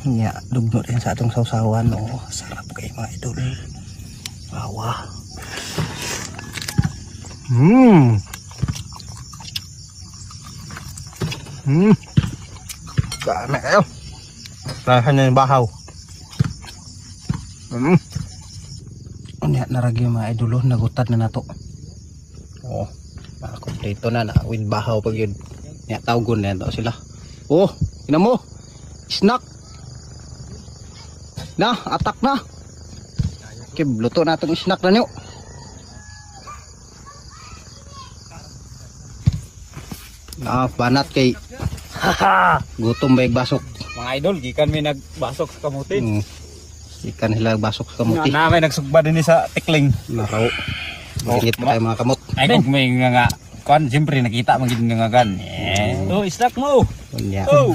Ya, dugno rin sa atong sausawan. Oh, sarap kayo mga idol. Awa. Dami kayo. Lahan na yung bahaw. Unya naragyo mga idol. Nagutat na nato. Oh, kompleto na with bahaw pag yun. Ya, tawgon na ito sila. Oh, ina mo. Snack. Na, atak na. Okay, luto na itong snack na nyo. Banat kay gutom ba yung basok. Mga idol, gikan may nagbasok sa kamuti. Gikan nila basok sa kamuti. Na may nagsugba din sa tikling. Naraw. Magigit pa tayo mga kamot. Ay kung may nga kuan, siyempre nakita magiging nga gan. Oh, snack mo. Kunya. Oh.